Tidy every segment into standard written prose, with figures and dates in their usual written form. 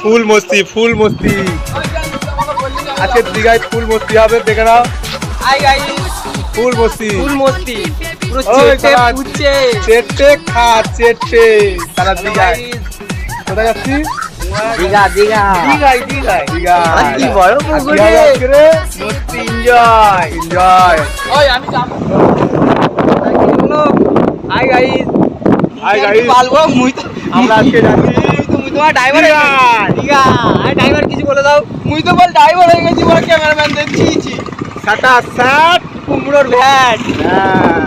ফুল মস্তি ফুল মস্তি আজকে দীঘায় ফুল মস্তি হবে দেখে নাও হাই গাইস ফুল মস্তি পুরো চেটে খা চেটে সারা দীঘায় কোথায় যাচ্ছি দীঘা কি বড় পুকুরে মস্তি এনজয় ওই আমি যাবো হাই গাইস বলবো আমরা আজকে যাচ্ছি মুই তোমার ড্রাইভার দীঘা আই ড্রাইভার কিছু বলে দাও মুই তো বল ড্রাইভার হয়ে গেছি বড় ক্যামেরাম্যান দেখছি সাটা সাট কুমড়োর ভ্যাট হ্যাঁ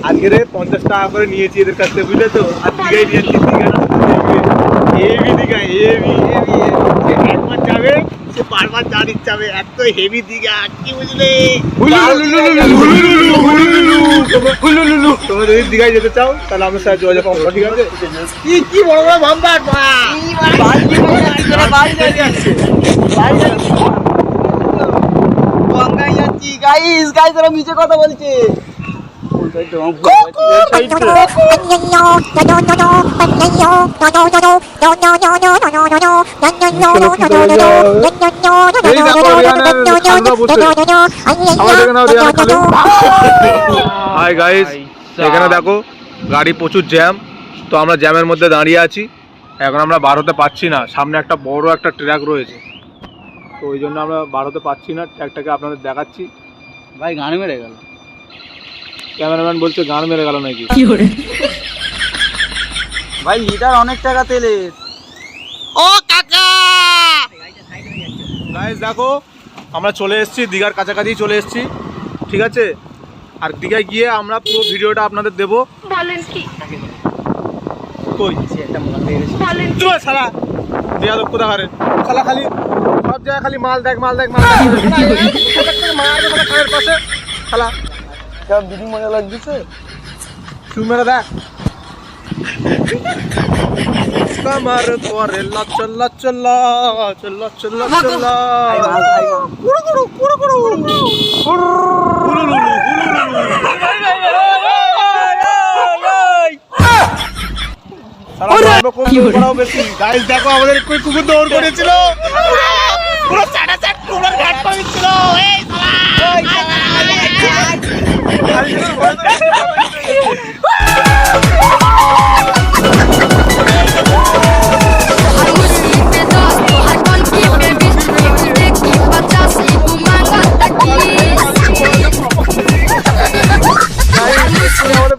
আজকে 50 টাকা করে নিয়েছি এদের কাছ থেকে বুঝলে তো আর দীঘায় নিয়েছি দীঘা হেভি একবার যাবে সে বারবার যাওয়ার ইচ্ছা হবে এত হেভি দীঘা কি বুঝলে তোমরা যদি দীঘায় যেতে চাও তাহলে আমার সাথে যোগাযোগ করো ঠিক আছে কি বড় বড় ভাম্বার গঙ্গায় যাচ্ছি গাইস ওরা নিচে কথা বলছে হাই গাইস এখানে দেখো গাড়ি প্রচুর জ্যাম তো আমরা জ্যামের মধ্যে দাঁড়িয়ে আছি এখন আমরা বার হতে পারছি না সামনে একটা বড় একটা ট্র্যাক রয়েছে তো ওই জন্য আমরা বার হতে পারছি না ট্র্যাকটাকে আপনাদের দেখাচ্ছি ভাই গান মেরে গেল ক্যামেরাম্যান বলছে গান মেরে গেল নাকি ভাই লিটার অনেক টাকা তেলের ও কাকা গাইস দেখো আমরা চলে এসেছি দীঘার কাছাকাছি চলে এসেছি ঠিক আছে আর দীঘায় গিয়ে আমরা পুরো ভিডিওটা আপনাদের দেবো বলেন কি কই একটা মন দিয়ে গেছি বলেন চল শালা দীঘা লোক কোথা হারে শালা খালি সব জায়গায় খালি মাল দেখ মাল খায়ের পাশে শালা সব দিদি মজা লাগছে তুই মেরে দেখ কামার করে লচ্চল লচ্চল লচ্চল লচ্চল লচ্চল কুড়ু কুড়ু কুড়ু কুড়ু দেখো আমাদের কই কুকুর দৌড় করেছিল পুরো সাড়া সাত কুকুরের ঘাট পাচ্ছিল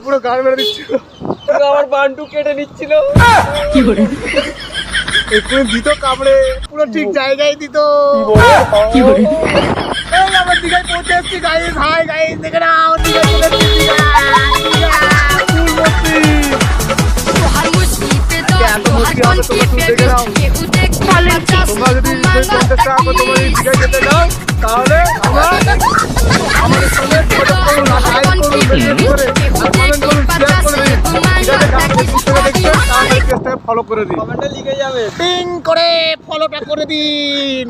পুরো গান মেরে দিচ্ছিল আমার বান্টু কেটে নিচ্ছিল একটু দিত কামড়ে পুরো ঠিক জায়গায় দিত এই আমরা দীঘায় পৌঁছে এসেছি গাইস হাই গাইস দেখে নাও দীঘায় চলে এসেছি তোমরা যদি 50 টাকা করে তোমরা যদি দীঘায় যেতে চাও তাহলে আমরা আমাদের সঙ্গে যোগাযোগ করুন আর লাইক করুন মেসেজ করে আর কমেন্ট করুন শেয়ার করে দিন ঠিক আছে দেখতে ফলো করে দিন কমেন্টে লিখে যাবে টিং করে ফলোটা করে দিন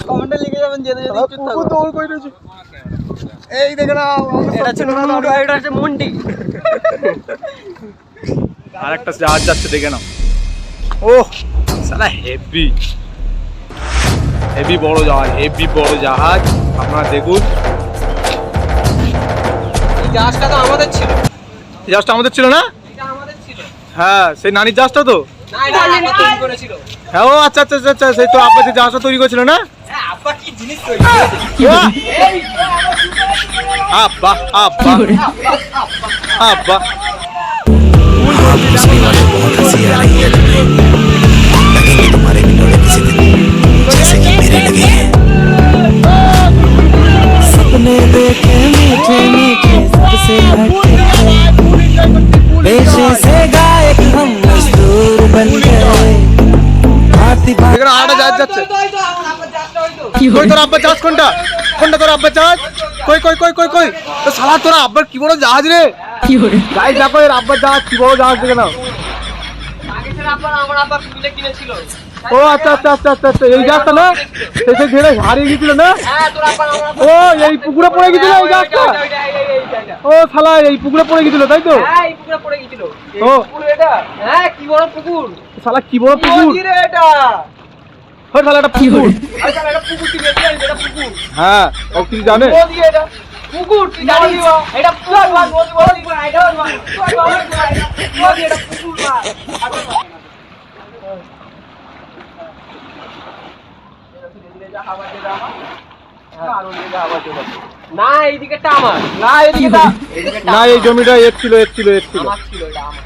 কমেন্টে লিখে যাবেন যেতে যেতে চুপ থাকো দৌড় করে দিয়েছি এই দেখে নাও এটা ছিল না এটা হচ্ছে মন্ডি আরেকটা জাহাজ যাচ্ছে দেখে নাও ওহ সালা হেভি বড় জাহাজ আপনারা দেখুন এই জাহাজটা তো আমাদের ছিল এই জাহাজটা আমাদের ছিল না এটা আমাদের ছিল হ্যাঁ সেই নানির জাহাজটা তো না এটা আমরা তৈরি করেছিল হ্যাঁ ও আচ্ছা সেই তো আব্বা যে জাহাজটা তৈরি করেছিল না হ্যাঁ আপা কি জিনিস তৈরি করেছে আব্বা बहुत हंसी आ रही है तुम्हें लगेंगे तुम्हारे बिलोड़े किसी दिन जैसे कि मेरे लगे हैं सपने देखे मीठे मीठे सबसे हटके पेशे से गायक हम मजदूर बन गए भांति এখানে আটা জাহাজ যাচ্ছে কই তোর আব্বা জাহাজ কোনটা তোর আব্বা জাহাজ কই তো শালা তোর আব্বার কি বড় জাহাজ রে গাইস দেখো এর আব্বার জাহাজ কি বড় জাহাজ দেখে নাও আমার আব্বা কিনে কিনেছিল ও আচ্ছা এই জাহাজটা না সেই ঘেরে হারিয়ে গেছিল না হ্যাঁ তোর আব্বা ও এই পুকুরে পড়ে গেছিল এই জাহাজটা ও শালা এই পুকুরে পড়ে গেছিল তাই তো হ্যাঁ এই পুকুরে পড়ে গেছিল ও পুকুর এটা হ্যাঁ কি বড় পুকুর শালা কি বড় পুকুর রে এটা ওই শালা এটা পুকুর। আরে শালা এটা পুকুর তুই বেশি জানিস, এটা পুকুর। হ্যাঁ ও কিছু জানে? নদী এটা। পুকুর তুই জানিস? এটা পুকুর মাছ, নদী বল। এটা মাছ। নদী এটা পুকুর মাছ। না এইদিকেটা আমার, না এইদিকেটা, না এই জমিটা এর ছিল। আমার ছিল, এটা আমার।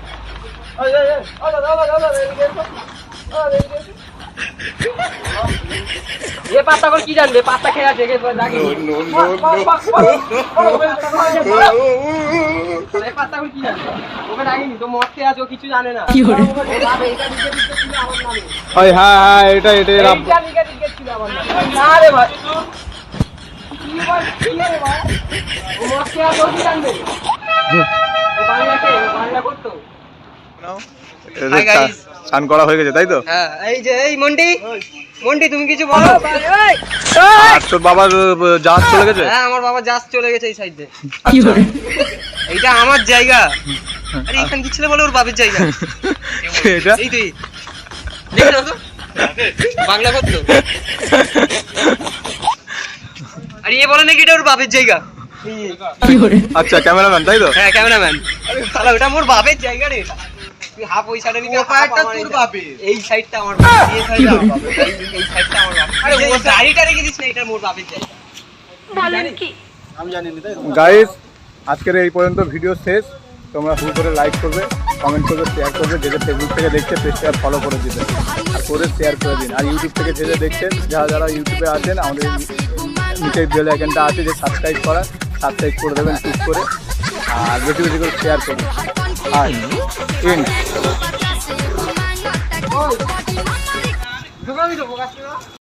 এ পাত্তা করে কি জানবে? পাত্তা খেয়ে আছে পাত্তা করে কি জানবে? ওকে ডাকিনি তো, মদ খেয়ে আছে, ও কিছু জানে না। ওই হ্যাঁ হ্যাঁ এটা এটা এর আব্বা। না রে ভাই, কি ভাই, কি রে ভাই? ও মদ খেয়ে আছে, ও কি জানবে? ও বাংলা করতো। Hi guys. স্নান করা হয়ে গেছে তাই তো? হ্যাঁ, এই যে এই মন্ডি, মন্ডি তুমি কিছু বলো। আর তোর বাবার জাহাজ চলে গেছে? হ্যাঁ, আমার বাবা জাস্ট চলে গেছে এই সাইডে। এইটা আমার জায়গা। আরে এখানে কি ছিল বলে ওর বাবার জায়গা? এটা এই তুই দেখে নাও তো, বাংলা করতো। আরে এ বলে নাকি এটা ওর বাবার জায়গা। আচ্ছা ক্যামেরাম্যান তাই তো? হ্যাঁ, ক্যামেরাম্যান। শালা ওটা মোর বাবার জায়গা রে। তুই হাফ ওই সাইডে নিবি, হাফ তোর বাপের। এই সাইডটা আমার বাপের, এই সাইডটা আমার বাপের, এই সাইডটা আমার বাপের। আরে ও গাড়িটা রেখে দিস না, এটা মোর বাপের জায়গা। বলেন কি? গাইস আজকের এই পর্যন্ত ভিডিও শেষ। তোমরা শুরু করে লাইক করবে, কমেন্ট করবে, শেয়ার করবে। যে ফেসবুক থেকে দেখছে পেজটা ফলো করে দিবেন আর করে শেয়ার করে দিন। আর ইউটিউব থেকে যে দেখছেন, যারা ইউটিউবে আছেন, আমাদের নিচে বেল আইকনটা আছে যে সাবস্ক্রাইব করা, সাবস্ক্রাইব করে দেবেন ক্লিক করে। আর বেশি বেশি করে শেয়ার করবেন। আর ইন